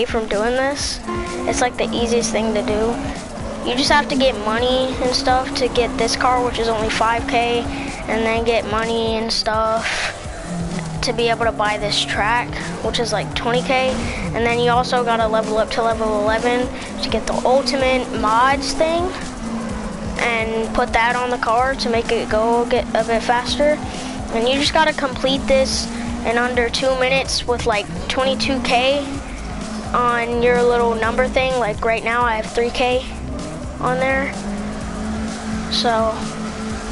from doing this. It's like the easiest thing to do. You just have to get money and stuff to get this car, which is only 5K, and then get money and stuff to be able to buy this track, which is like 20K, and then you also gotta level up to level 11 to get the ultimate mods thing and put that on the car to make it get a bit faster. And you just gotta complete this in under 2 minutes with like 22K on your little number thing. Like right now I have 3K on there, so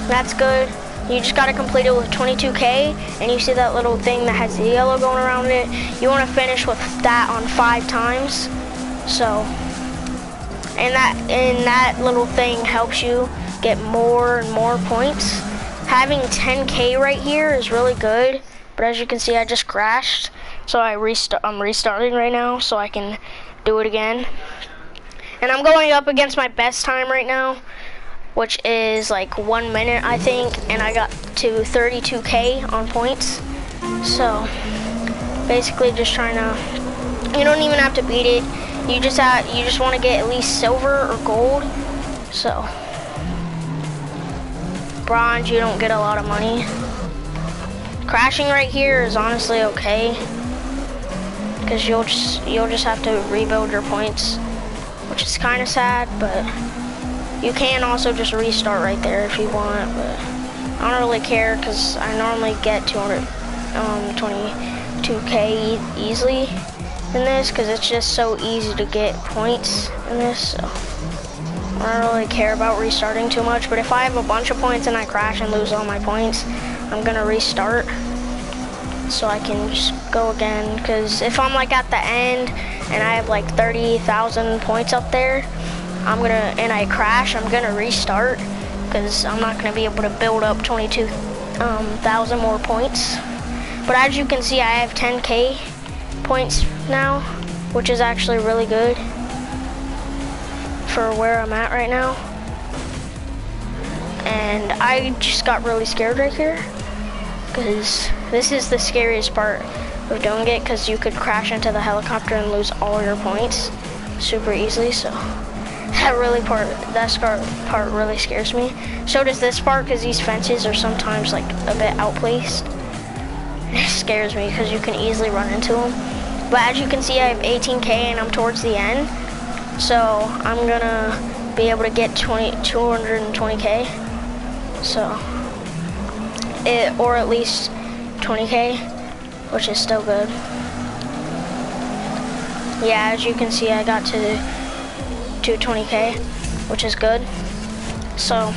that's good. You just gotta complete it with 22K, and you see that little thing that has the yellow going around it. You wanna finish with that on 5 times. So, and that little thing helps you get more and more points. Having 10K right here is really good, but as you can see, I just crashed. So I'm restarting right now so I can do it again. And I'm going up against my best time right now, which is like 1 minute, I think, and I got to 32K on points. So basically just trying to, you don't even have to beat it. You just want to get at least silver or gold. So bronze, you don't get a lot of money. Crashing right here is honestly okay, because you'll just have to rebuild your points, which is kind of sad, but you can also just restart right there if you want, but I don't really care because I normally get 222K easily in this, because it's just so easy to get points in this, so I don't really care about restarting too much. But if I have a bunch of points and I crash and lose all my points, I'm gonna restart so I can just go again, because if I'm like at the end and I have like 30,000 points up there, and I crash, I'm gonna restart, because I'm not gonna be able to build up 22,000 more points. But as you can see, I have 10K points now, which is actually really good for where I'm at right now. And I just got really scared right here, because this is the scariest part of doing it, because you could crash into the helicopter and lose all your points super easily. So that part really scares me. So does this part, because these fences are sometimes like a bit outplaced. It scares me because you can easily run into them. But as you can see, I have 18K and I'm towards the end. So I'm gonna be able to get 220K. So, or at least 20K, which is still good. Yeah, as you can see, I got to 220K, which is good. So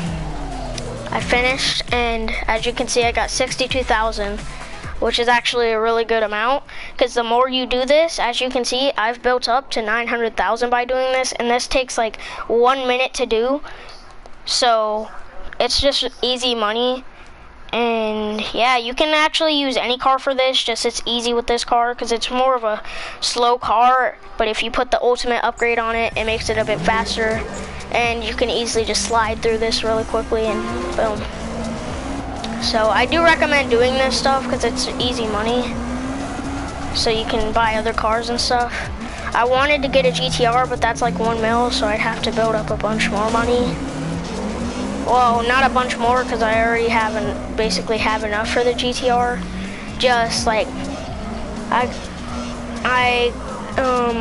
I finished, and as you can see, I got 62,000, which is actually a really good amount, because the more you do this, as you can see, I've built up to 900,000 by doing this, and this takes like 1 minute to do. So it's just easy money. And yeah, you can actually use any car for this, just it's easy with this car because it's more of a slow car, but if you put the ultimate upgrade on it, it makes it a bit faster, and you can easily just slide through this really quickly and boom. So I do recommend doing this stuff because it's easy money, so you can buy other cars and stuff. I wanted to get a GTR, but that's like 1 mil, so I'd have to build up a bunch more money. Well, not a bunch more, because I already basically have enough for the GTR. Just like I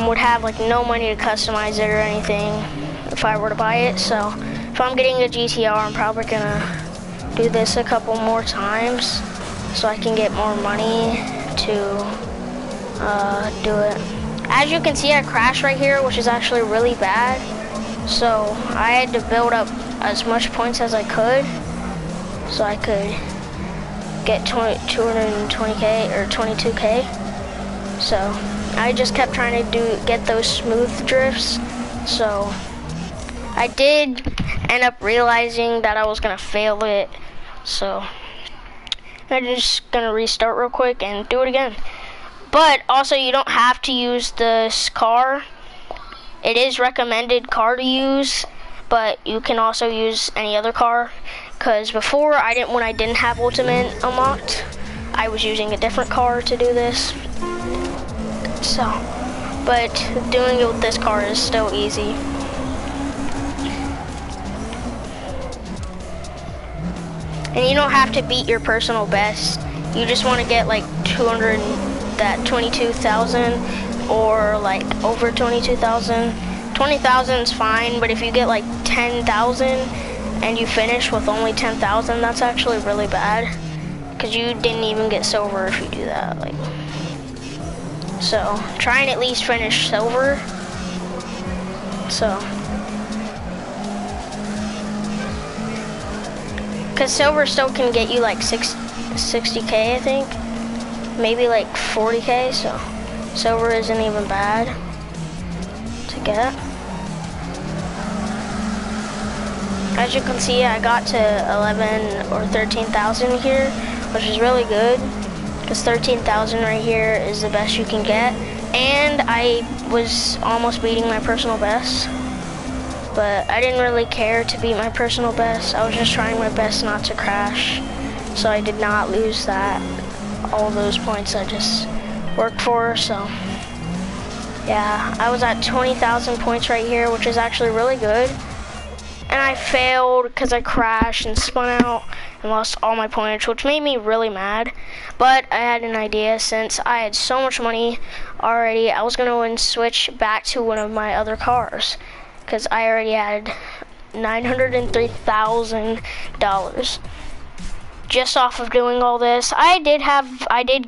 would have like no money to customize it or anything if I were to buy it. So if I'm getting a GTR, I'm probably gonna do this a couple more times so I can get more money to do it. As you can see, I crashed right here, which is actually really bad. So I had to build up as much points as I could so I could get 220K or 22K. So I just kept trying to get those smooth drifts. So I did end up realizing that I was gonna fail it. So I'm just gonna restart real quick and do it again. But also, you don't have to use this car. It is recommended car to use, but you can also use any other car. Because before, when I didn't have Ultimate unlocked, I was using a different car to do this. So, but doing it with this car is still easy. And you don't have to beat your personal best. You just want to get like 22,000 or like over 22,000. 20,000 is fine, but if you get like 10,000 and you finish with only 10,000, that's actually really bad, because you didn't even get silver if you do that. Like, so try and at least finish silver. So, because silver still can get you like 60K, I think, maybe like 40K. So silver isn't even bad to get. As you can see, I got to 11 or 13,000 here, which is really good, because 13,000 right here is the best you can get. And I was almost beating my personal best, but I didn't really care to beat my personal best. I was just trying my best not to crash, so I did not lose all those points I just worked for. So yeah, I was at 20,000 points right here, which is actually really good. And I failed because I crashed and spun out and lost all my points, which made me really mad. But I had an idea. Since I had so much money already, I was going to switch back to one of my other cars, because I already had $903,000 just off of doing all this. I did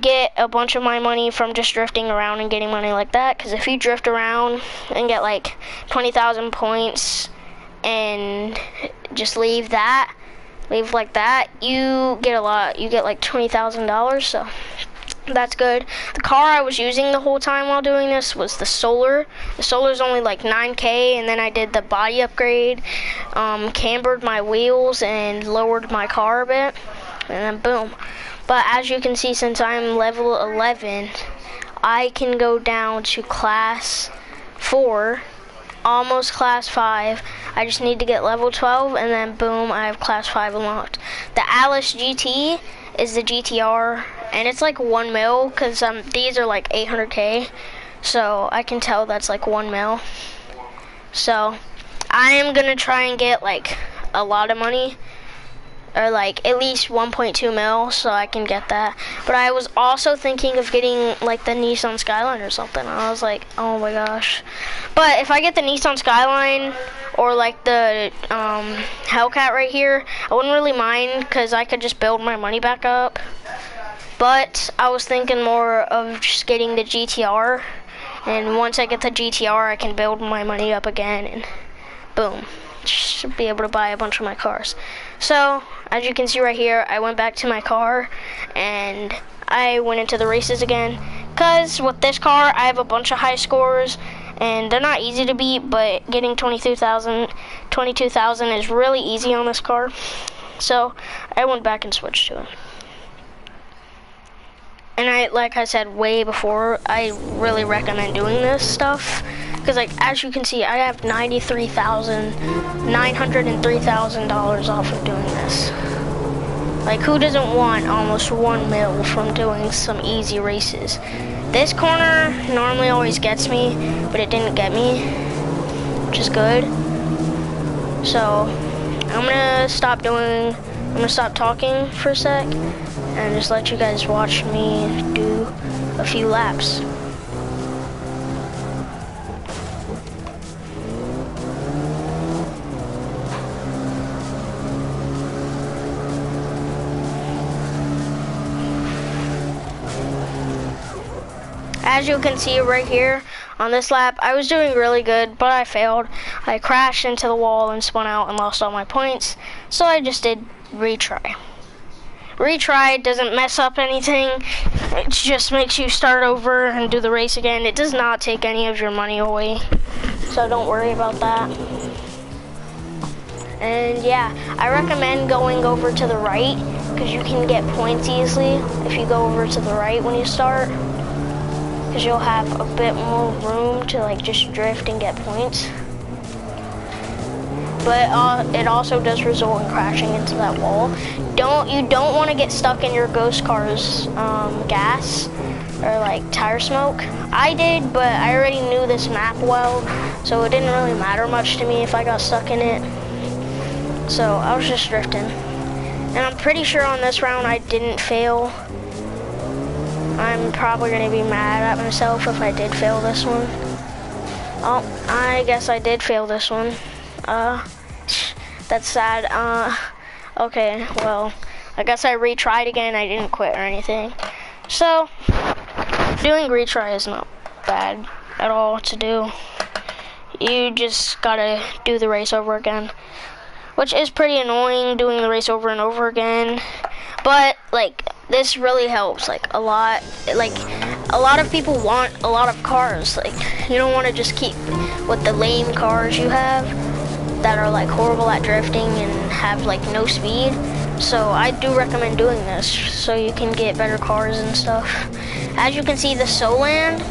get a bunch of my money from just drifting around and getting money like that, because if you drift around and get like 20,000 points and just leave like that, you get a lot. You get like $20,000, so that's good. The car I was using the whole time while doing this was the Solar. The Solar's only like 9K, and then I did the body upgrade, cambered my wheels and lowered my car a bit, and then boom. But as you can see, since I'm level 11, I can go down to class 4, almost class 5. I just need to get level 12, and then boom, I have class 5 unlocked. The Alice GT is the GTR, and it's like 1 mil, because these are like 800K, so I can tell that's like 1 mil. So I am gonna try and get like a lot of money, or like at least 1.2 mil, so I can get that. But I was also thinking of getting like the Nissan Skyline or something. I was like, oh my gosh. But if I get the Nissan Skyline or like the Hellcat right here, I wouldn't really mind, because I could just build my money back up. But I was thinking more of just getting the GTR, and once I get the GTR, I can build my money up again, and boom, should be able to buy a bunch of my cars. So as you can see right here, I went back to my car and I went into the races again, because with this car I have a bunch of high scores, and they're not easy to beat, but getting 22,000 is really easy on this car. So I went back and switched to it. And like I said way before, I really recommend doing this stuff, because like as you can see, I have $903,000 off of doing this. Like, who doesn't want almost 1 mil from doing some easy races? This corner normally always gets me, but it didn't get me, which is good. So I'm gonna stop talking for a sec and just let you guys watch me do a few laps. As you can see right here on this lap, I was doing really good, but I failed. I crashed into the wall and spun out and lost all my points, so I just did retry. Retry doesn't mess up anything. It just makes you start over and do the race again. It does not take any of your money away, so don't worry about that. And yeah, I recommend going over to the right, because you can get points easily if you go over to the right when you start, because you'll have a bit more room to like just drift and get points. But it also does result in crashing into that wall. You don't want to get stuck in your ghost car's gas, or like tire smoke. I did, but I already knew this map well, so it didn't really matter much to me if I got stuck in it. So I was just drifting. And I'm pretty sure on this round I didn't fail. I'm probably gonna be mad at myself if I did fail this one. Oh, I guess I did fail this one. That's sad. Okay, well, I guess I retried again. I didn't quit or anything. So, doing retry is not bad at all to do. You just gotta do the race over again, which is pretty annoying, doing the race over and over again. But, like, this really helps, like, a lot. Like, a lot of people want a lot of cars. Like, you don't want to just keep with the lame cars you have that are like horrible at drifting and have like no speed. So I do recommend doing this so you can get better cars and stuff. As you can see, the Soland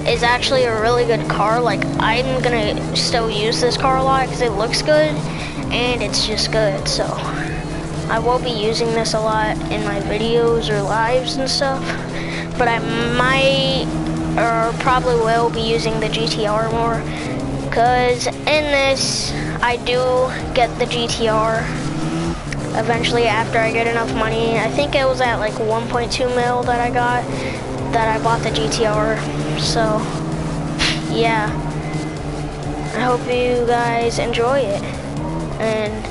is actually a really good car. Like, I'm gonna still use this car a lot because it looks good and it's just good. So I will be using this a lot in my videos or lives and stuff, but I might or probably will be using the GTR more, because in this I do get the GTR eventually after I get enough money. I think it was at like 1.2 mil that I bought the GTR. So yeah, I hope you guys enjoy it and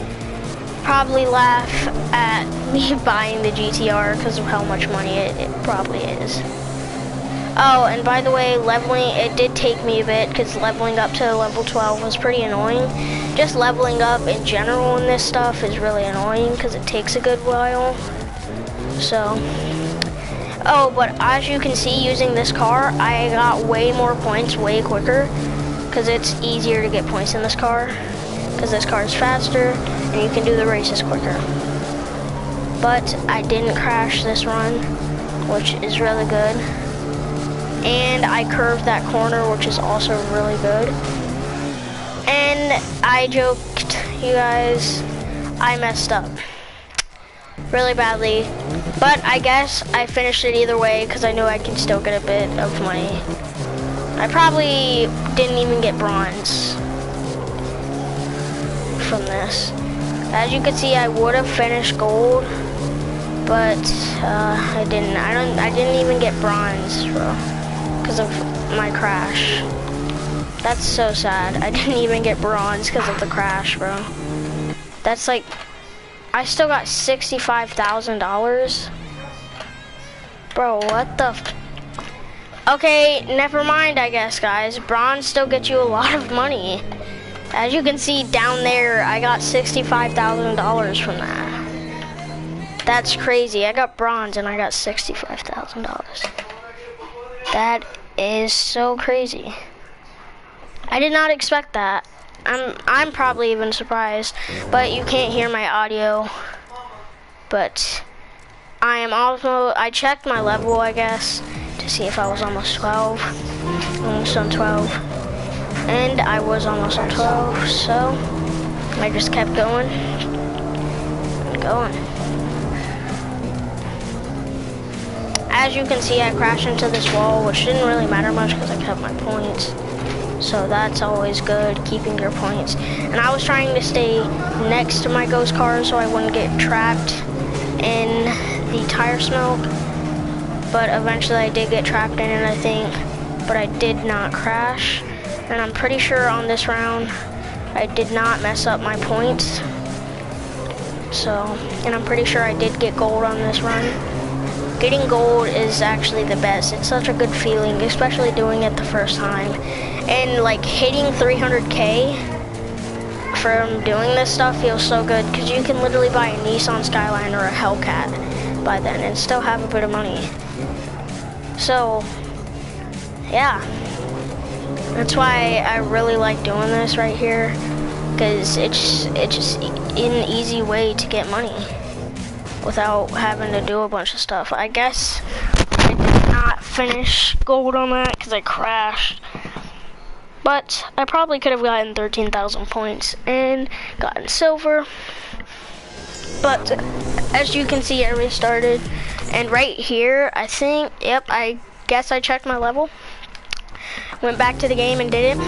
probably laugh at me buying the GTR because of how much money it probably is. Oh, and by the way, leveling, it did take me a bit because leveling up to level 12 was pretty annoying. Just leveling up in general in this stuff is really annoying because it takes a good while. So, oh, but as you can see, using this car, I got way more points way quicker because it's easier to get points in this car because this car is faster and you can do the races quicker. But I didn't crash this run, which is really good. And I curved that corner, which is also really good. And I joked, you guys, I messed up really badly. But I guess I finished it either way because I knew I can still get a bit of money. I probably didn't even get bronze from this. As you can see, I would have finished gold, but I didn't. I didn't even get bronze, bro, because of my crash. That's so sad. I didn't even get bronze because of the crash, bro. That's like, I still got $65,000. Bro, what the okay, never mind, I guess, guys. Bronze still gets you a lot of money. As you can see down there, I got $65,000 from that. That's crazy. I got bronze and I got $65,000. That is so crazy. I did not expect that. I'm probably even surprised, but you can't hear my audio. But I am also, I checked my level, I guess, to see if I was almost 12. Almost on 12. And I was almost on 12, so I just kept going and going. As you can see, I crashed into this wall, which didn't really matter much because I kept my points. So that's always good, keeping your points. And I was trying to stay next to my ghost car so I wouldn't get trapped in the tire smoke. But eventually I did get trapped in it, I think. But I did not crash. And I'm pretty sure on this round, I did not mess up my points. So, and I'm pretty sure I did get gold on this run. Getting gold is actually the best. It's such a good feeling, especially doing it the first time. And like hitting 300K from doing this stuff feels so good because you can literally buy a Nissan Skyline or a Hellcat by then and still have a bit of money. So, yeah. That's why I really like doing this right here, because it's just an easy way to get money without having to do a bunch of stuff. I guess I did not finish gold on that because I crashed, but I probably could have gotten 13,000 points and gotten silver. But as you can see, I restarted, and right here, I think, yep, I guess I checked my level, went back to the game and did it.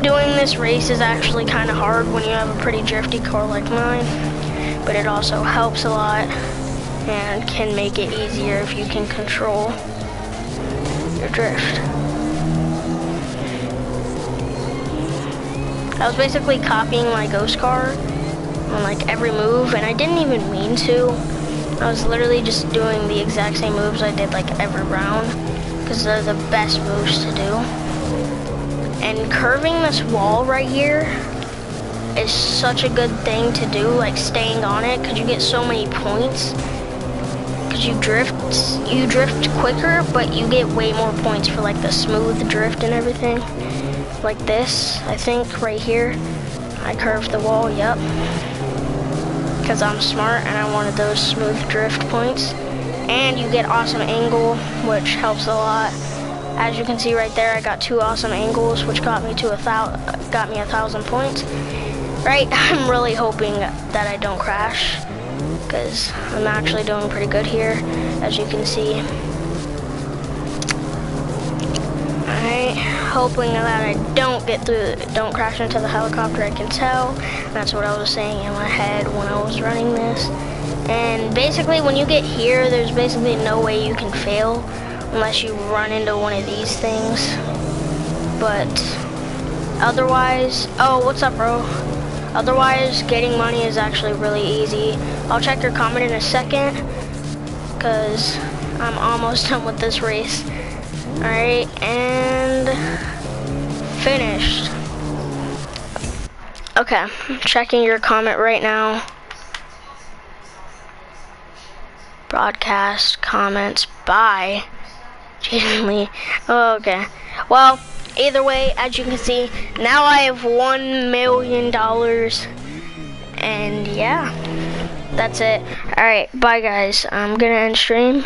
Doing this race is actually kind of hard when you have a pretty drifty car like mine, but it also helps a lot and can make it easier if you can control your drift. I was basically copying my ghost car on like every move, and I didn't even mean to. I was literally just doing the exact same moves I did like every round, because they're the best moves to do. And curving this wall right here is such a good thing to do, like staying on it, because you get so many points. Because you drift quicker, but you get way more points for like the smooth drift and everything. Like this, I think, right here. I curved the wall, yep. Because I'm smart and I wanted those smooth drift points. And you get awesome angle, which helps a lot. As you can see right there, I got 2 awesome angles, which got me 1,000 points. Right, I'm really hoping that I don't crash, because I'm actually doing pretty good here, as you can see. Alright, hoping that I don't crash into the helicopter, I can tell. That's what I was saying in my head when I was running this. And basically, when you get here, there's basically no way you can fail unless you run into one of these things. But otherwise, oh, what's up, bro? Otherwise, getting money is actually really easy. I'll check your comment in a second, because I'm almost done with this race. Alright, and finished. Okay, checking your comment right now. Broadcast comments by Jaden Lee. Oh, okay. Well, either way, as you can see, now I have $1 million. And yeah, that's it. Alright, bye guys. I'm gonna end stream.